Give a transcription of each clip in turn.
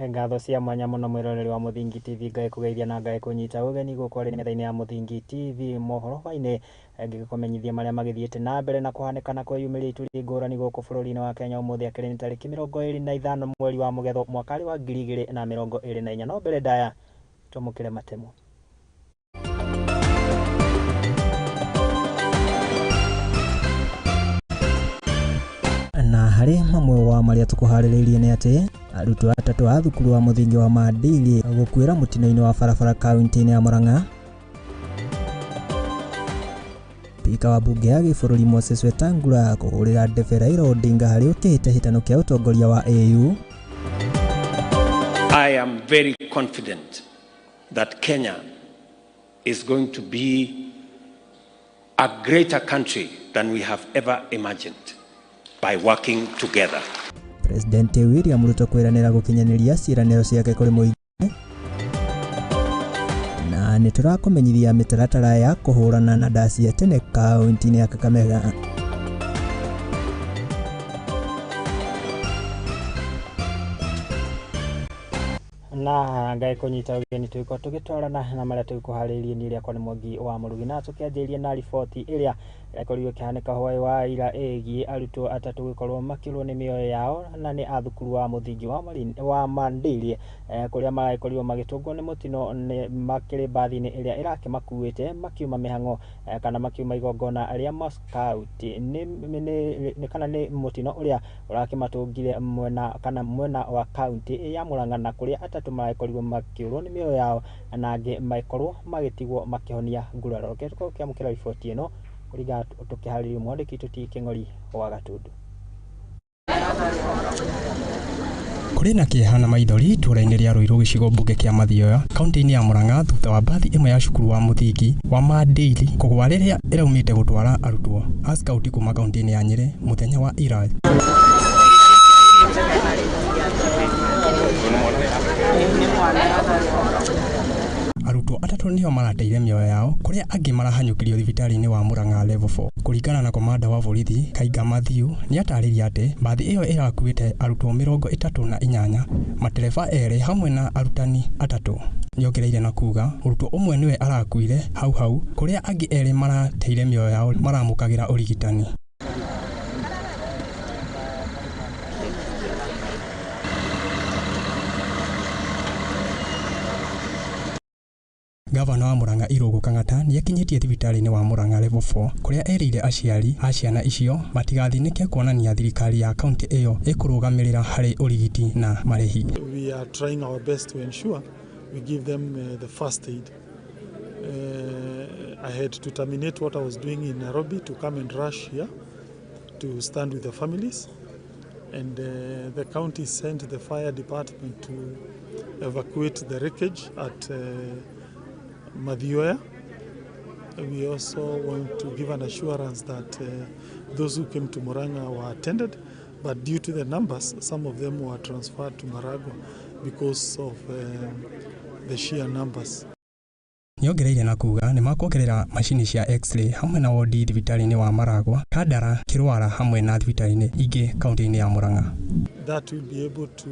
ngatho cia mwanya muno mwiroreri wa Muthingi TV ngae kugeithia na ngae kunyita ugeni gukore metha-ini ya Muthingi TV Mohoro Hwai-Ini ngikumenyithia maria magithiite na mbere na kuhanekana kwa yumiria ituri ngurani guku bururi-ini wa Kenya umuthi akiri ni tariki 25 mweri wa mugetho mwaka wa 2024 no mbere ndaya tumukire matemo. Na hari mamwe wa maria tukuhaririirie ni ati arutwo atatu a thukuru wa muthingi wa Maadili gukwira mutino-ini wa Barabara kaunti-ini ya Murang'A. Spika wa bunge ya gibururi Moses Wetangula kuhurira ndebe Raila Odinga hari ukihitahitano kia utongoria wa AU. I am very confident that Kenya is going to be a greater country than we have ever imagined by working together. President William Ruto kwiranira gukinyaniria ciraniro ciake kuri muingi na niturakumenyithia mitaratara ya kuhurana na ndasi ya tene kaunti-ini ya Kakamega. Na ngai kunyita ugeni tuko tugitwarana na maria tukuharirie ni iria kwani Mwangi wa Murugi na tukianjiria na riboti iria yakorirwo kihaneka hwai-ira egi arutwo atatu gukorwo makirwo ni mioyo yao na ni athukuru wa muthingi wa Maadili kuria marakorirwo magitungwo ni mutino makiri bathi-ini iria irakimakuite makiuma mihango kana makiuma igongona aria Scout ni kana ni mutino uria urakimatungire mwena wa kaunti ya Murang'A na kuria atatu marakorirwo makirwo ni mioyo yao na angi makorwo magitigwo makihonia nguraro. Ketuko kiamukira riboti ino kuriga tukihariria mwandiki tuti King'ori wa Gatundu. Kuri na kihana maithori tura-ini ria Ruiru gicigo mbunge kia Mathioya kaunti-ini ya Murang'A thutha wa bathi imwe ya cukuru wa muthingi wa Maadili kugwa riria iraumite gutwara arutwo a Scout kuma kaunti-ini ya Nyeri muthenya wa ira. Arutwo atatu nio marateire mioyo yao kuria angi marahanyukirio thibitari-ini wa Murang'A level 4 kuringana na komanda wa borithi Kaiga Mathiu ni atariria ati bathi iyo irakuite arutwo 38 matereba eri hamwe na arutani atatu. Niongereire na kuga urutwo umwe niwe arakuire hau kuria angi eri marateire mioyo yao maramukagira urigitani. Gavana wa Murang'A Irungu Kang'ata ni akinyitie thibitari-ini wa Murang'A level 4 kuria erire aciari a ciana icio matigathinike kuonania thirikari ya kaunti iyo ikurugamirira hari urigiti na marehi. We are trying our best to ensure we give them the first aid. I had to terminate what I was doing in Nairobi to come and rush here to stand with the families, and the county sent the fire department to evacuate the wreckage at Mathioya. We also want to give an assurance that those who came to Murang'A were attended, but due to the numbers, some of them were transferred to Maragua because of the sheer numbers. Niongereire na kuga ni makuongerera mashini cia x-ray hamwe na wodi thibitari-ini wa Maragua, Kandara, Kirwara hamwe na thibitari-ini ingi kaunti-ini ya Murang'A. That will be able to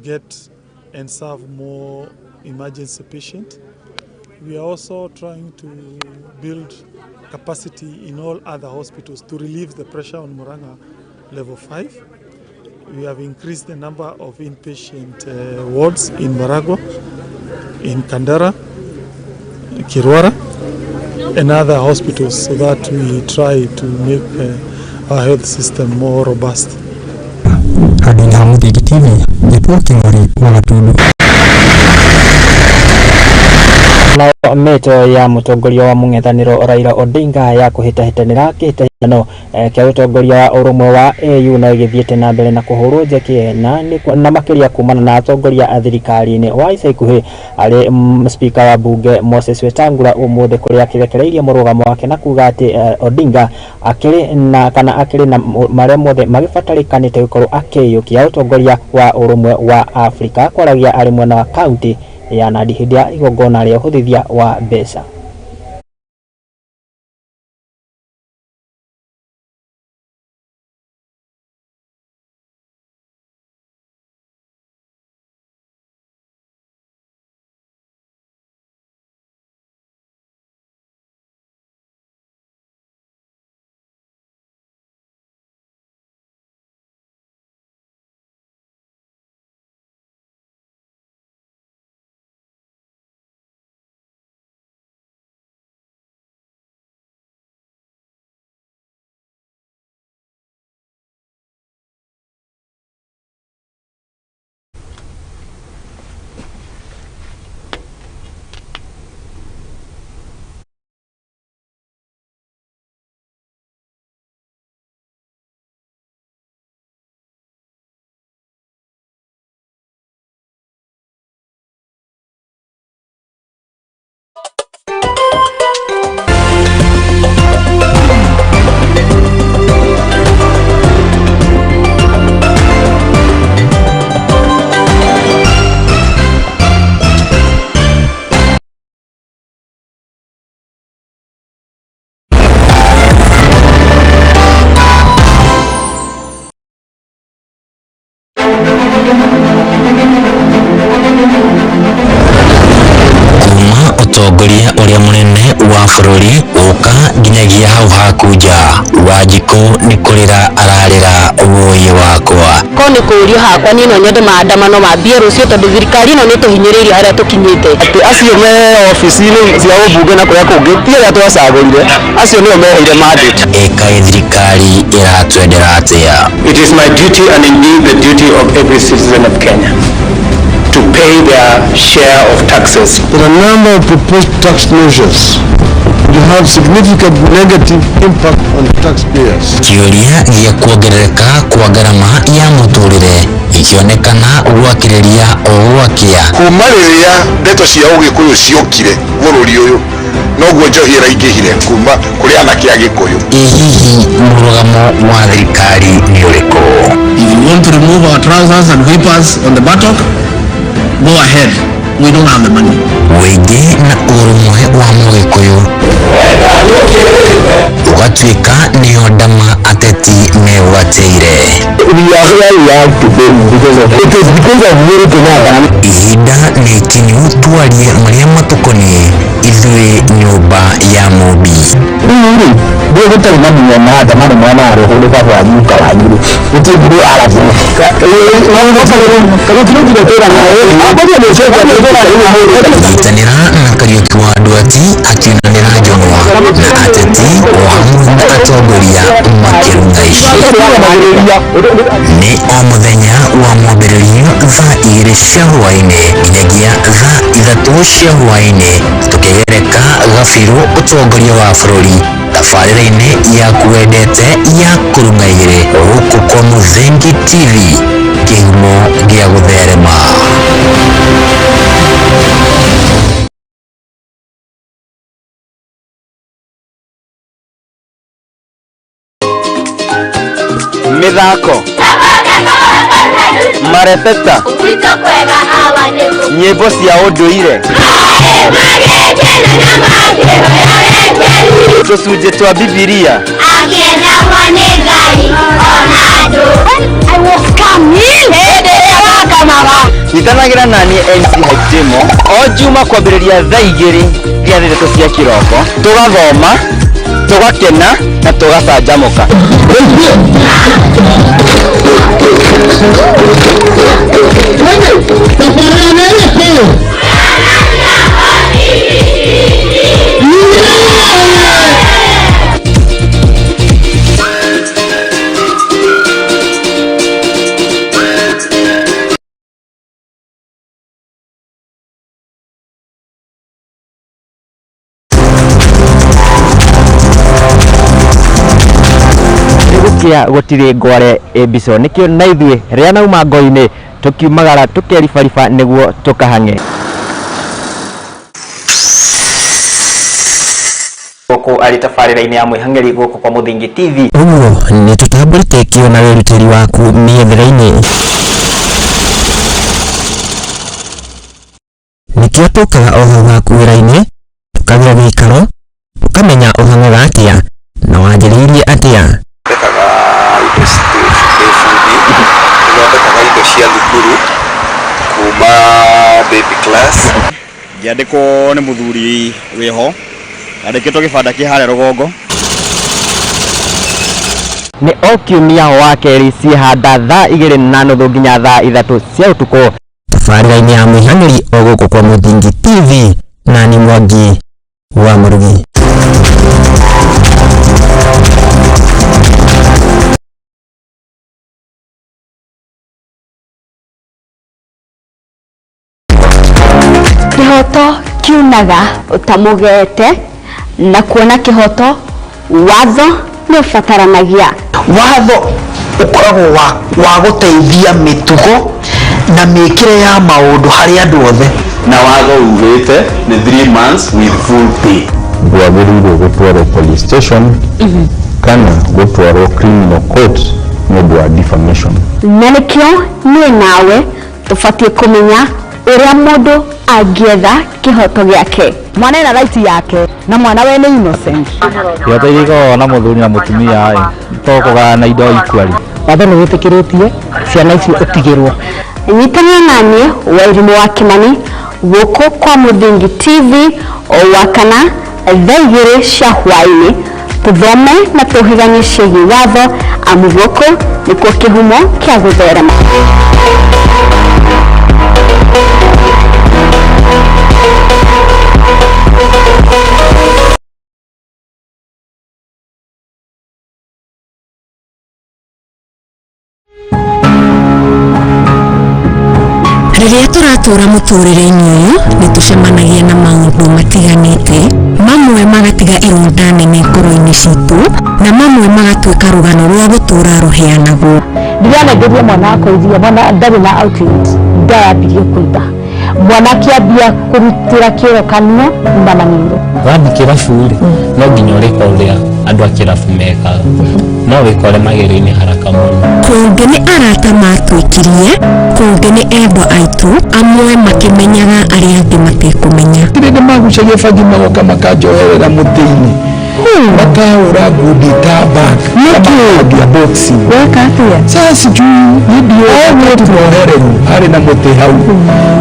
get and serve more emergency patients. We are also trying to build capacity in all other hospitals to relieve the pressure on Murang'A level 5. We have increased the number of inpatient wards in Maragua, in Kandara, Kirwara, and other hospitals so that we try to make our health system more robust. Adina Muthingi TV, Nyepo King'ori wa Gatundu. Na meto ya mutongoria wa mung'ethaniro Raila Odinga ya kuhitahitanira kihitahitano kia utongoria wa urumwe wa AU na igithiite na mbere na kuhurwo njeki na makiria kumana na atongoria a thirikari-ini wa ica ikuhi ari spika wa bunge Moses Wetangula umuthi kuria akirekereirie murugamo wake na kuga ati Odinga akiri na maria mothe magibatarikanite gukorwo akiyukia utongoria wa urumwe wa Afrika kwaragia ari mwena wa kaunti ya Nandi hindi ya igongona ria uthithia wa mbeca. kuma utongoria uria munene wa bururi uka nginyagia hau hakuja Wanjiku ni kurira ararira woye wakwa ko ni kurio hakwa ni no nyende maandamano mambie rucio tondu thirikari no ni tuhinyiririe haria tukinyite ati acio me ofisini cia ubunge na kuria kungi tiga twacagurire acio nio meheire mandate eka thirikari iratwendera atia. It is my duty and indeed the duty of every citizen of Kenya to pay their share of taxes. There are a number of proposed tax measures will have significant negative impact on taxpayers. Kiuria gia kuongerereka kwa garama ya muturire ikionekana gwakiriria ogwakia Kumariria ndeto cia ugikuyu ciokire bururi uyu noguo njohi iraingihire kuma kuri anake a Gikuyu. Hihi murugamo wa thirikari ni uriko? If you want to remove our trousers and whippers on the buttock, go ahead. We don't have the money. Wege na urumwe wa Mugikuyu ugatuika niyo ndama ateti megwateire. Ihinda ni kinyu twarie maria matukoni ithui nyumba ya Mubi. Ndio gutari na mwana maandamano mwana arohole kwa nyuka wanyu utibu arabu nyitanira na Kariuki wa Ndwati akionanira Njong'wa na ateti o hamwe na atongoria makirungaishi ni o muthenya wa mwambĩrĩrio thaa 2 cia hwaĩ-inĩ nginyagia thaa 3 cia hwaĩ-inĩ tukigereka gabiru utongoria wa bũrũri tabarĩra-inĩ ya kwendete ya kurung'aire gũkũ kwa Muthingi TV kĩhumo gĩa gũtherema. mithako marebeta nyĩmbo cia ũndũire tũcunjĩ twa Bibilia nyitanagĩra naniĩ MC Haitimo o Juma kwambĩrĩria thaa 2 nginya thaa 3 cia kĩroko tũgathoma tũgakena na tũgacanjamũka. Gutiri ngware ebiso nikio naithie ria nauma ngoi-ini tukiumagara tukeribariba niguo tukahang'e guku ari tabarĩra-inĩ ya mwĩhang'ĩri guku kwa Muthingi TV. Uguo ni tutambũrĩte kĩo na wĩrutĩri waku mĩethera-inĩ nikio tukaga o hau haku wĩra-inĩ tukagĩa gĩikaro tukamenya ũhang'aga atĩa na wanjĩrĩirie atĩa. Indo cia thukuru kuma baby class Ngiandĩkwo nĩ mũthuri wĩho andĩkĩtwo gĩbanda kĩ harĩa rũgongo Nĩ o kiumia wa kerĩ ciĩhanda thaa 2:30 nginya thaa 3 cia ũtukũ tabarĩra-inĩ ya mwĩhang'ĩri o gũkũ kwa Muthingi TV na ni Mwangi wa Murugi. Kihoto kiunaga utamugete na kuona kihoto watho ni ubataranagia watho ukoragwo wa guteithia mitugo na mikire ya maundu hari andu othe na watho ugite ni 3 months with full pay. Ndwagĩrĩirwo gũtwarwo police station kana gũtwarwo criminal court nĩũndũ wa defamation. na nikio ni nawe tubatie kumenya uria mundu angietha kihoto giake. Mwana ena right yake na mwana we ni innocent. Kihoto irigwo na mũthuri na mũtumia tokũgana indo equally. watho nĩ wĩtĩkĩrĩtie ciana icio ũtigĩrwo nyitania nanie Wairini wa Kimani guko kwa Muthingi TV o wakana thaigiri cia hwaini tuthome na tuhiganie ciĩgiĩ watho amu gũkũ nĩkuo kĩhumo kĩa gũtherema. Rĩrĩa tũratũra mũtũrĩre-inĩ ũyũ nĩ tũcemanagia na maũndũ matiganĩte, mamwe magatiga ironda nene ngoro-inĩ citũ na mamwe magatuĩka rũgano rwa gũtũra rũheanagwo. Ndiranagĩria mwana akũithia mwana ndarĩ na outfit ndayambirie kũimba mwana kĩambia kũrutĩra kĩro kanua ndamanĩire wathi kĩrabu-rĩ no nginya ũrĩka ũrĩa andũ a kĩrabu mekaga no wĩkore magĩrĩ-inĩ haraka mũno. Kũngĩ nĩ arata matwĩkirie, kũngĩ nĩ endwa aitũ amwe makĩmenyaga arĩa angĩ matekũmenya. Rĩrĩa magucagia bagi magoka makanjoherera mũtĩ-inĩ makahũra ngundi ta bag makandia boxi weka atĩa sasa sijui ndio tuohereru harĩ na mũtĩ hau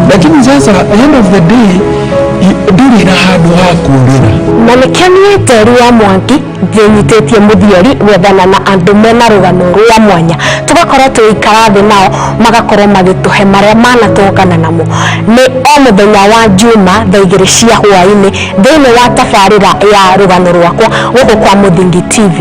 lakini sasa at the end of the day ndurĩ na handũ ha kũrĩra. na nĩkĩo teri wa Mwangi thiĩnyitĩtie mũthiori gwethana na andũ mena rũgano rwa mwanya tũgakorwo tũikara thĩ nao magakorwo magĩtũhe marĩa manatũngana namo. Nĩ o mũthenya wa Juma thaa 2 cia hwaĩ-inĩ thĩinĩ wa tabarĩra ya rũgano rwakwa gũkũ kwa Muthingi TV.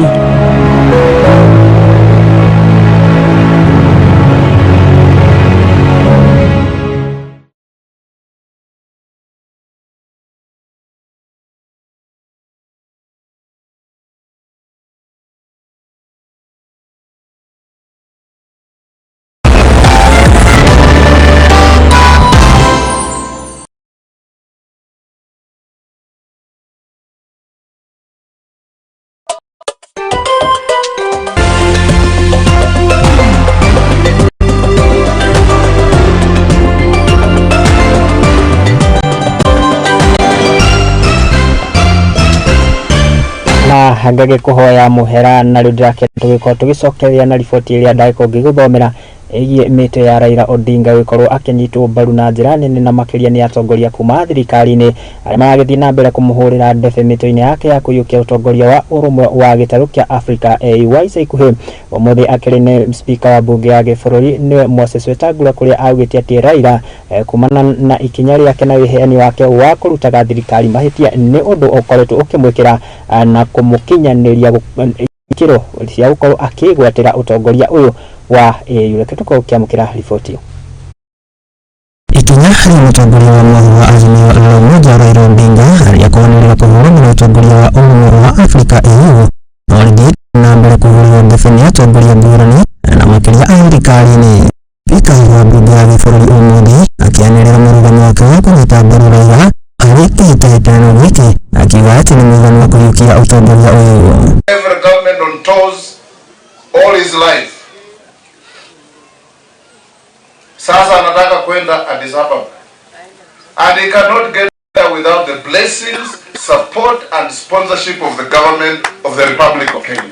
ngage kuhoya muhera na rĩu ndĩrakĩenda tũgĩkorwo tũgĩcokereria na riboti ĩrĩa ndagĩkorwo ngĩgũthomera ĩgiĩ mĩtĩ ya Raila Odinga gũkorwo akĩnyitwo mbaru na njĩra nene na makĩria nĩ atongoria kuma thirikari-inĩ arĩa maragĩthiĩ na mbere kũmũhũrĩra ndebe mĩtĩ-inĩ yake ya kũiyũkia ũtongoria wa ũrũmwe wa gĩtarũ kĩa Afrika wa ica ikuhĩ. Ũmũthĩ akĩrĩ nĩ spika wa bunge ya gĩbũrũri nĩwe Moses Wetangula kũrĩa augĩte atĩ Raila kumana na ikinya rĩake na wĩheani wake wa kũrutaga thirikari mahĩtia nĩ ũndũ ũkoretwo ũkĩmwĩkĩra na kũmũkinyanĩria ikĩro cia gũkorwo akĩgwatĩra ũtongoria ũyũ wa reke tũkorwo kĩamũkĩra riboti ĩyo. Ikinya harĩ mũtongoria wa Mohoro Hwai-Ini la umoja Raila Odinga harĩa kũhanĩrĩra kũhũranĩra ũtongoria wa ũrũmwe wa Afrika no rĩngĩ na mbere kũhũrĩrwo ndebe nĩ atongoria ngũrani na makĩria a thirikari-inĩ. Spika wa bunge ya gĩbũrũri ũmũthĩ akĩanĩrĩra mũrũgamo wake wa kũnyita mbaru Raila harĩ kĩhĩtahĩtano gĩkĩ akiuga atĩ nĩ mũiganu wa kũhiũkia ũtongoria ũyũ. Every government on toes all his life. Sasa anataka kwenda Addis Ababa. And he cannot get there without the blessings, support and sponsorship of the government of the Republic of Kenya.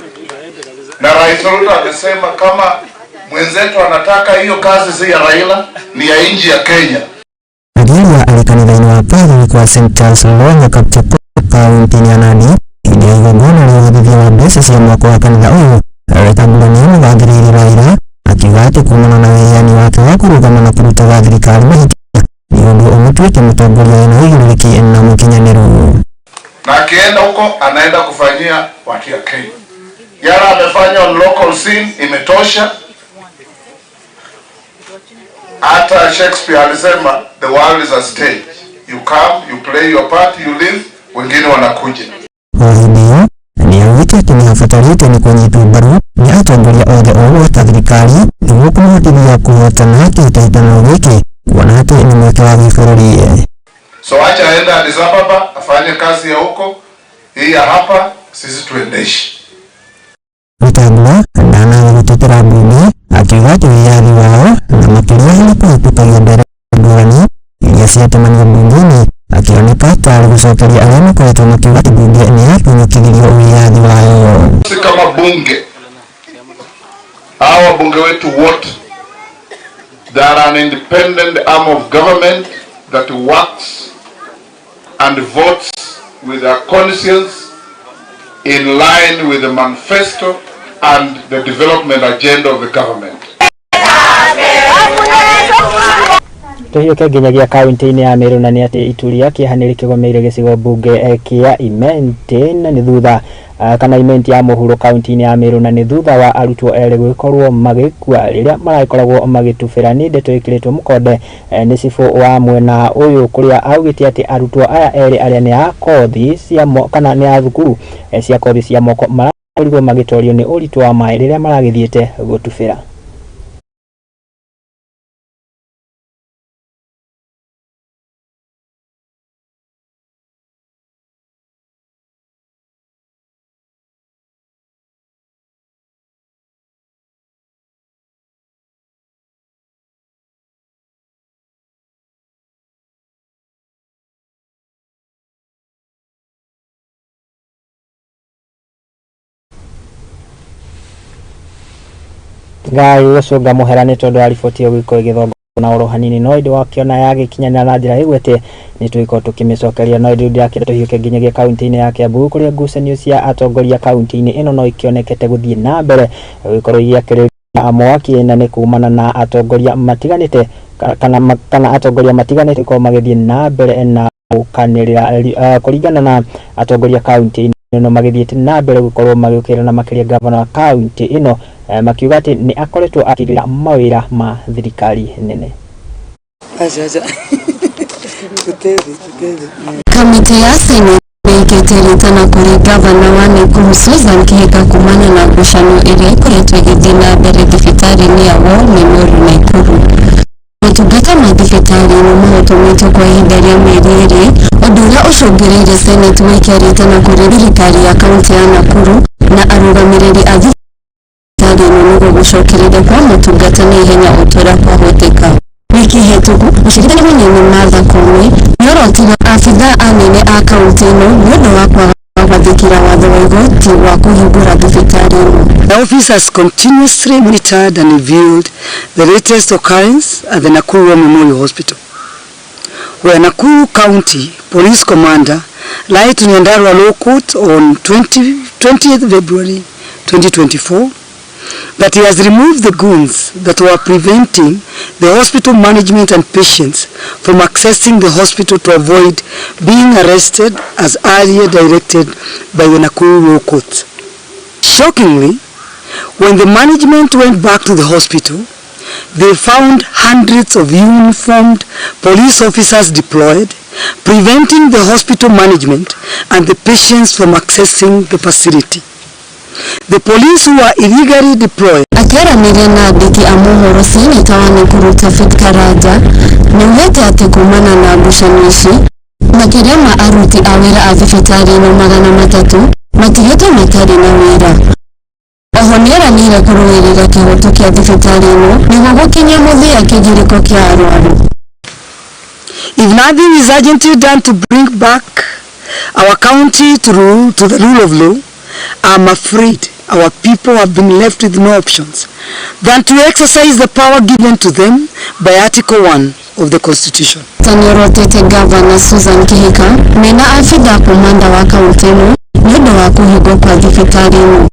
Na Rais Ruto amesema kama mwenzetu anataka hiyo kazi si ya Raila, ni ya nchi ya Kenya. Agiria alikanithaini wa padri kwa St. Charles Longa Kaptepo kaunti ya Nandi ndio igongona rĩothithia wa mbeca cia mwaka wa kanitha ũyũ Wetangula nĩ mũgathĩrĩri Raila akiuga atĩ kumana na wĩheani wake wa kũrũgama na kũrutaga thirikari mahĩtia nĩ ũndũ ũmũtuĩte mũtongoria wĩna ũigĩrĩrĩki na mũkinyanĩru. Na akienda huko anaenda kufanyia watu ya Kenya. Yala amefanya on local scene imetosha. Hata Shakespeare alisema the world is a stage. You come, you play your part, you leave, wengine wanakuja. Ndio ni augĩte atĩ nĩ abatarĩte nĩ kũnyitwo mbaru nĩ atongoria othe ogwata thirikari nĩguo kũmũhotithia kũhotana kĩhĩtahĩtano gĩkĩ kuona atĩ nĩ mweke wa gĩbũrũri. So acha aende Addis Ababa afanye kazi ya huko, hii ya hapa sisi tuendeshe. Wetangula ndanaga gũtetera mbunge akiuga atĩ wĩyathi wao na makĩria harĩ kũhĩtũkagia ndere ngũrani iria ciatemanio mbunge-inĩ akioneka tarĩ gũcokeria arĩa makoretwo makiuga atĩ bunge nĩ yakinyũkithirio wĩyathi wayo. Si kama bunge, hawa bunge wetu wote They are an independent arm of government that works and votes with their conscience in line with the manifesto and the development agenda of the government. Tuhiuke nginyagia kaunti-inĩ ya Meru na nĩ atĩ ituria kĩehanĩrĩ kĩgomeire gĩcigo mbunge kĩa Imenti na nĩ thutha kana Imenti ya Mohoro kaunti-inĩ ya Meru na nĩ thutha wa arutwo erĩ gũkorwo magĩkua rĩrĩa marakoragwo magĩtubĩra nĩ ndeto ĩkĩrĩtwo mũkonde nĩ cibũ wa mwena ũyũ kũrĩa augĩte atĩ arutwo aya erĩ arĩa nĩ a kothi cia kana nĩ a thukuru cia kothi cia moko marakorirwo magĩtorio nĩ ũritũ wa maĩ rĩrĩa maragĩthiĩte gũtubĩra. Ngai gũcũnga mũhera nĩ tondũ wa riboti ĩyo gũkorwo ĩgĩthonga na ũhoro hanini no ĩndĩ wakiona yagĩkinyanĩra na njĩra ĩgwete nĩ tũgĩkorwo tũkĩmĩcokeria no ĩndĩ ndĩrakĩenda tũhiũke nginyagia kaunti-inĩ ya Kiambu kũrĩa ngucanio cia atongoria kaunti-inĩ ĩno no ikĩonekete gũthiĩ na mbere gũkorwo igĩakĩrĩria mwaki na nĩ kumana na atongoria matiganĩte kana atongoria matiganĩte gũkorwo magĩthiĩ na mbere na gũkanĩrĩra kũringana na atongoria kaunti-inĩ ĩno magĩthiĩte na mbere gũkorwo magĩũkĩrĩra na makĩria gavana wa kaunti ĩno makiuga atĩ nĩ akoretwo akĩrĩra mawĩra ma thirikari nene. Kamĩtĩ ya Senate ĩkĩte rĩtana kũrĩ gavana wa Nakuru Susan Kihika kumana na ngucanio ĩrĩa ĩkoretwo ĩgĩthiĩ na mbere thibitarĩ-inĩ ya War Memorial Nakuru. Motungata ma thibitarĩ nĩ mahotometwo kwa ihinda rĩa mĩeri ĩrĩ, ũndũ ũrĩa ũcũngĩrĩirie Senate gwĩkĩra rĩtana kũrĩ thirikari ya kaunti ya Nakuru na arũgamĩrĩri a thibitarĩ ĩno nĩguo gũcokereria kwa motungata na ihenya ũtũũra kwahoteka. Wiki hĩtũku mũcirithania mũnene Martha Koome nĩorotire abithaa anene a kaunti ĩno nĩ ũndũ wa kwaga gwathĩkĩra watho wa igoti wa kũhingũra thibitarĩ ĩno. The office has continuously monitored and reviewed the latest occurrence at the Nakuru War Memorial Hospital, where Nakuru County Police Commander lied to Nyandarua Law Court on 20th February 2024 that he has removed the goons that were preventing the hospital management and patients from accessing the hospital to avoid being arrested as earlier directed by the Nakuru Law Court. Shockingly, when the management went back to the hospital, they found hundreds of uniformed police officers deployed, preventing the hospital management and the patients from accessing the facility. The police who were illegally deployed. Akĩaranĩria na andĩki a mohoro seneta wa Nakuru Tafit Karanja nĩaugĩte atĩ kumana na ngucanio ici makĩria ma aruti a wĩra a thibitarĩ ĩno 300 matigĩtwo matarĩ na wĩra. Oho nĩeranĩire kũrũĩrĩra kĩhoto kĩa thibitarĩ ĩno nĩguo gũkinyia mũthia kĩgirĩko kĩa arũaru. If nothing is urgently done to bring back our county to the rule of law, I'm afraid our people have been left with no options than to exercise the power given to them by Article 1 of the Constitution. Tanyorotete Governor Susan Kihika mena afida komanda wa kaunti ĩno nĩ ũndũ wa kũhingwo kwa thibitarĩ ĩno.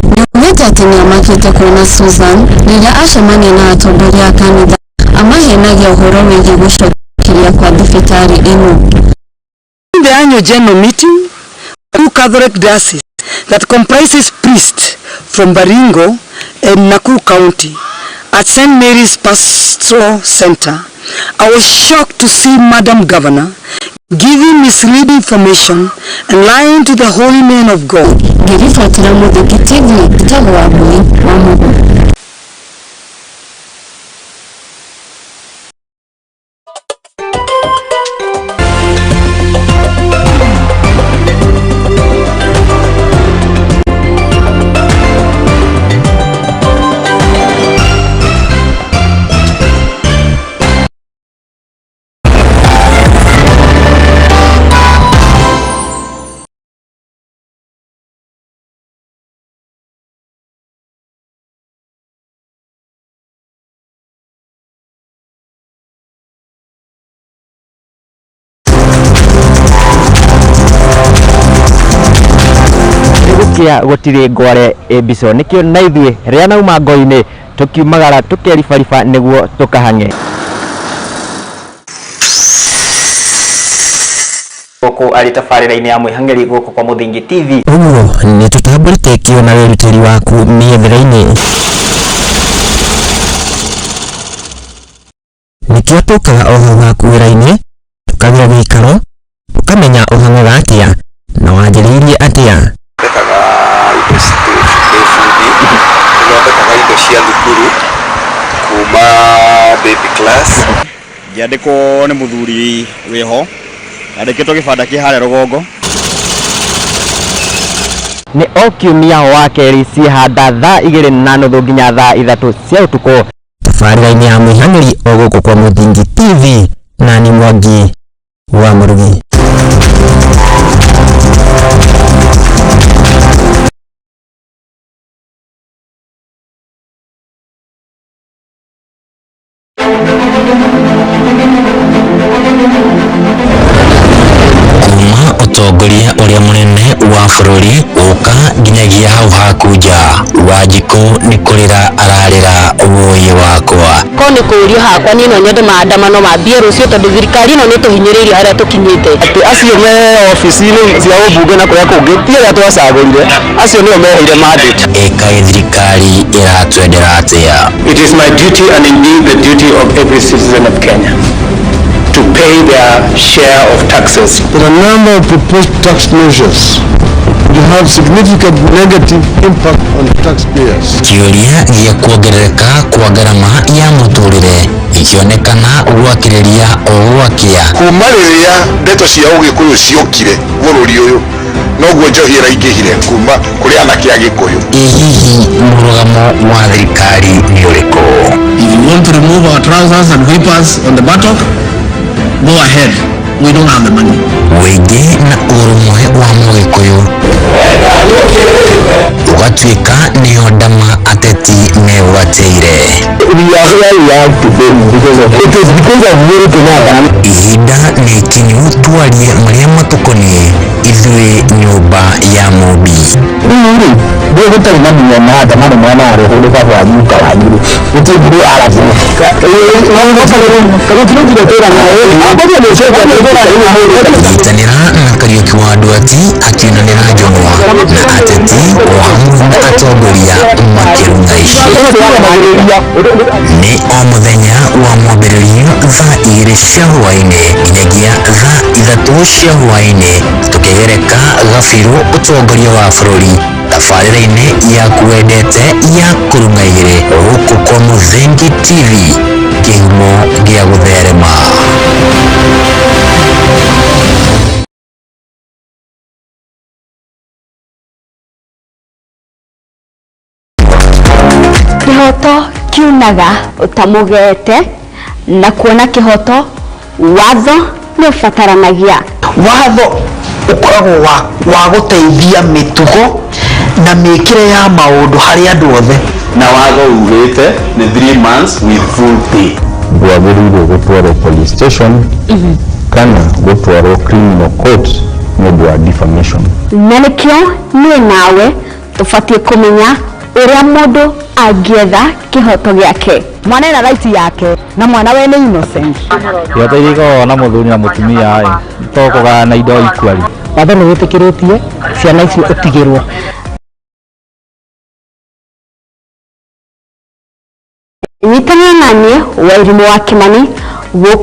Nĩaugĩte atĩ nĩamakĩte kuona Susan rĩrĩa acemania na atongoria a kanitha amahenagia ũhoro wĩgiĩ gũcokeria kwa thibitarĩ ĩno. In the annual general meeting, two Catholic dioceses that comprises priests from Baringo and Nakuru County at St. Mary's Pastoral Center, I was shocked to see Madam Governor giving misleading information and lying to the holy men of God. Ngĩribootera Mũthingi TV Gitagwo wa Mbui wa Mũhoro. kia gutire ngware mbico nikio naithie ria nauma ngo-ini tukiumagara tukeribariba niguo tukahange goko ari tabarira-ini ya mwihang'eri goko kwa Muthingi TV uguo ni tutamburite kiona wirutiri waku miethera-ini nikio tukaga oho waku wira-ini tukagira gikaro tukamenya uhangaga atia na wanjiriirie atia indo cia thukuru kuma baby class giandiko ni muthuri wiho andikitwo gibanda ki hare rugongo ni okiumia wa keri cihanda thaa 2:30 nginya thaa 3 cia utuko tabarira-ini ya mwihang'eri o guku kwa Muthingi TV na ni Mwangi wa Murugi kuma utongoria uria munene wa bururi uka nginyagia hau hakuja Wanjiku ni kurira ararira woye wakwa ko ni kurio hakwa ni no nyende maandamano mambie rucio tondu thirikari no ni tuhinyiririo haria tukinyite ati acio me ofici-ini cia ubunge na kuria kungi ti aria twacagurire acio nio meheire mandate eka thirikari iratwendera atia. It is my duty and indeed the duty of every citizen of Kenya to pay their share of taxes. There are a number of proposed tax measures will have significant negative impact on taxpayers. Kiuria gia kuongerereka kwa garama ya muturire ikionekana gwakiriria o gwakia kuma riria ndeto cia ugikuyu ciokire bururi uyu noguo njohi iraingihire kuma kuri anake a gikuyu. Hihi murugamo wa thirikari ni uriku? If you want to remove our trousers and whippers on the buttock, go ahead. We don't have the money. Wenge na urumwe wa mugikuyu ugatuika niyo ndama ateti megwateire. Ihinda ni ikinyu twarie maria matukonie ithui nyumba ya Mobi. ndio gutari na mwana da mwana mwana ari hulu kwa nyuka wanyu utibu alafu nyitanira na Kariuki wa Ndwati akinanira njonwa na ateti o hamwe na atongoria makirungaishi ni o muthenya wa mwambĩrĩrio thaa 2 cia hwaĩ-inĩ nginyagia thaa 3 cia hwaĩ-inĩ tukigereka gabiru utongoria wa bũrũri tabarĩra-inĩ ya kuendete ya kurung'aigĩrĩ gũkũ kwa Muthingi TV kĩhumo gĩa gũtherema. Kihoto kiunaga utamugete na kuona kihoto watho ni ubataranagia watho ukoragwo wa guteithia mitugo na mikire ya maundu hari andu othe na watho ugite ni 3 months with full pay. Ndwagĩrĩirwo gũtwarwo police station kana gũtwarwo criminal court nĩũndũ wa defamation. na nikio ni nawe tubatie kumenya uria mundu angietha kihoto giake. mwana ena right yake na mwana we ni innocent. Kihoto iria na muthuri na mutumia tokugana na indo ikwari watho ni witikiritie ciana icio utigirwo. Nyitanira nanie Hwai-Ini wa Kimani gũkũ